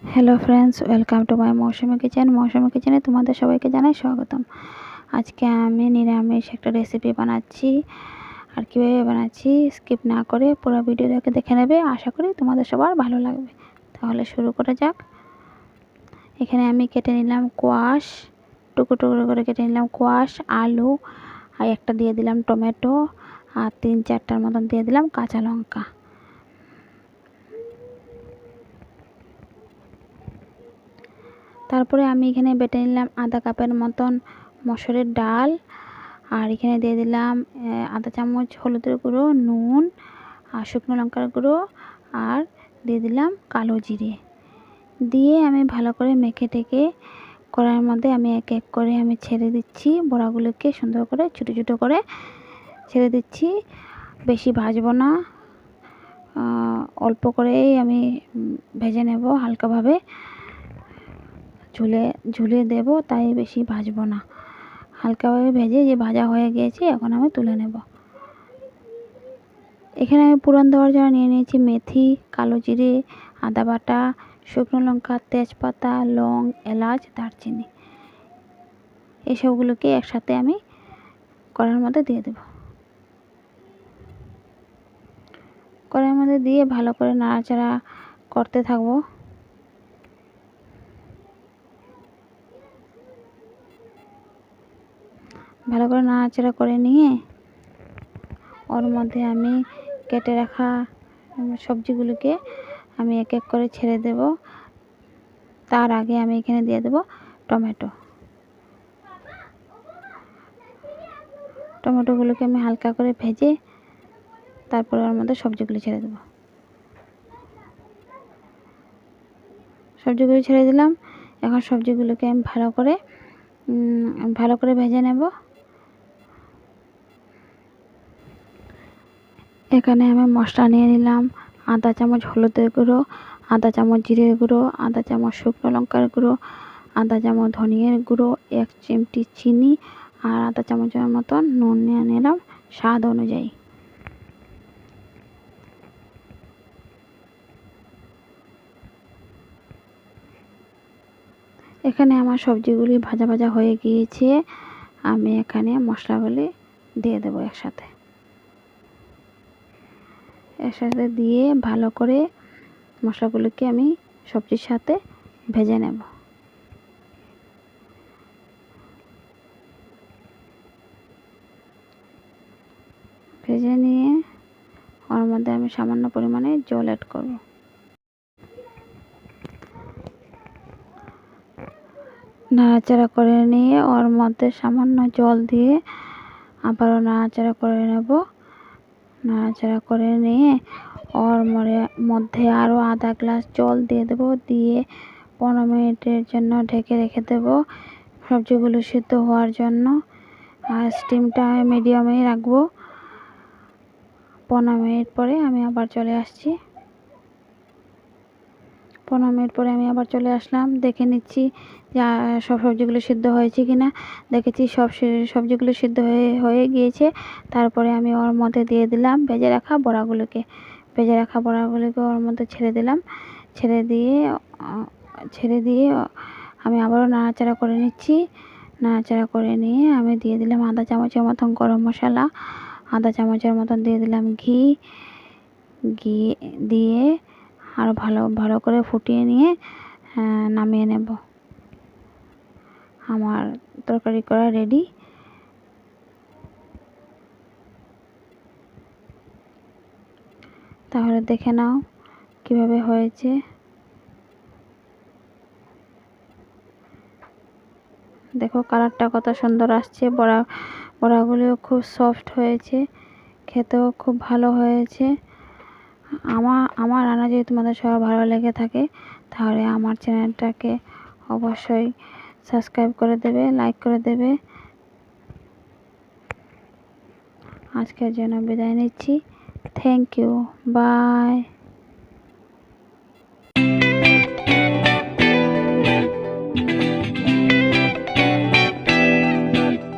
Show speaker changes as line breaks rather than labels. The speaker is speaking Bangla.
Hello friends, welcome to my Mousumi kitchen. Mousumi কিচেনে তোমাদের সবাইকে জানাই স্বাগতম। আজকে আমি নিরামিষ একটা রেসিপি বানাচ্ছি, আর কীভাবে বানাচ্ছি স্কিপ না করে পুরো ভিডিওটাকে দেখে নেবে। আশা করি তোমাদের সবার ভালো লাগবে। তাহলে শুরু করা যাক। এখানে আমি কেটে নিলাম কোয়াশ, টুকরো টুকরো করে কেটে নিলাম কোয়াশ, আলু, আর একটা দিয়ে দিলাম টমেটো, আর 3-4টার মতন দিয়ে দিলাম কাঁচা লঙ্কা। তারপরে আমি এখানে বেটে নিলাম আধা কাপের মতন মসুরের ডাল, আর এখানে দিয়ে দিলাম আধা চামচ হলুদের গুঁড়ো, নুন, আর শুকনো লঙ্কার গুঁড়ো, আর দিয়ে দিলাম কালো জিরে। দিয়ে আমি ভালো করে মেখে টেকে কড়াইয়ের মধ্যে আমি এক এক করে আমি ছেড়ে দিচ্ছি। বড়াগুলোকে সুন্দর করে ছোটো ছোটো করে ছেড়ে দিচ্ছি। বেশি ভাজবো না, অল্প করেই আমি ভেজে নেব, হালকাভাবে ঝুলিয়ে দেব, তাই বেশি ভাজবো না। হালকাভাবে ভেজে যে ভাজা হয়ে গিয়েছে, এখন আমি তুলে নেব। এখানে আমি পুরান দেওয়ার জন্য নিয়ে নিয়েছি মেথি, কালো জিরে, আদা বাটা, শুকনো লঙ্কা, তেজপাতা, লং, এলাচ, দারচিনি। এসবগুলোকে একসাথে আমি কড়াইয়ের মধ্যে দিয়ে দেব। কড়াইয়ের মধ্যে দিয়ে ভালো করে নাড়াচাড়া করতে থাকবো। ভালো করে নাড়াচাড়া করে নিয়ে ওর মধ্যে আমি কেটে রাখা সবজিগুলোকে আমি এক এক করে ছেড়ে দেব। তার আগে আমি এখানে দিয়ে দেব টমেটোগুলোকে আমি হালকা করে ভেজে তারপরে ওর মধ্যে সবজিগুলো ছেড়ে দেব। সবজিগুলো ছেড়ে দিলাম। এখন সবজিগুলোকে আমি ভালো করে ভেজে নেব। এখানে আমি মশলা নিয়ে নিলাম আধা চামচ হলুদের গুঁড়ো, আধা চামচ জিরের গুঁড়ো, আধা চামচ শুকনো লঙ্কার গুঁড়ো, আধা চামচ ধনিয়ার গুঁড়ো, 1 চিমটি চিনি, আর আধা চামচের মতন নুন নিয়ে নিলাম স্বাদ অনুযায়ী। এখানে আমার সবজিগুলি ভাজা ভাজা হয়ে গিয়েছে। আমি এখানে মশলাগুলি দিয়ে দেবো একসাথে দিয়ে ভালো করে মশলাগুলোকে আমি সবজির সাথে ভেজে নেব। ভেজে নিয়ে ওর মধ্যে আমি সামান্য পরিমাণে জল অ্যাড করব। নাড়াচাড়া করে নিয়ে ওর মধ্যে সামান্য জল দিয়ে আবারও নাড়াচাড়া করে নেব। নাড়াচাড়া করে নিয়ে ওর মধ্যে আরও আধা গ্লাস জল দিয়ে দেবো। দিয়ে 15 মিনিটের জন্য ঢেকে রেখে দেব সবজিগুলো সিদ্ধ হওয়ার জন্য। আর স্টিমটা মিডিয়ামেই রাখবো। 15 মিনিট পরে আমি আবার চলে আসছি। 15 মিনিট পরে আমি আবার চলে আসলাম। দেখে নিচ্ছি যে সব সবজিগুলো সিদ্ধ হয়েছে কি না। দেখেছি সব সবজিগুলো সিদ্ধ হয়ে গিয়েছে। তারপরে আমি ওর মধ্যে দিয়ে দিলাম ভেজে রাখা বড়াগুলোকে ওর মধ্যে ছেড়ে দিলাম। ছেড়ে দিয়ে আমি আবারও নাড়াচাড়া করে নিচ্ছি। নাড়াচাড়া করে নিয়ে আমি দিয়ে দিলাম আধা চামচের মতন গরম মশলা, আধা চামচের মতন দিয়ে দিলাম ঘি দিয়ে আরও ভালো করে ফুটিয়ে নিয়ে নামিয়ে নেব। আমার তরকারি করা রেডি। তাহলে দেখে নাও কিভাবে হয়েছে। দেখো কালারটা কত সুন্দর আসছে। বড়াগুলিও খুব সফট হয়েছে, খেতেও খুব ভালো হয়েছে। আমার রান্না যদি তোমাদের সবার ভালো লেগে থাকে, তাহলে আমার চ্যানেলটাকে অবশ্যই সাবস্ক্রাইব করে দেবে, লাইক করে দেবে। আজকের জন্য বিদায় নিচ্ছি। Thank you, by.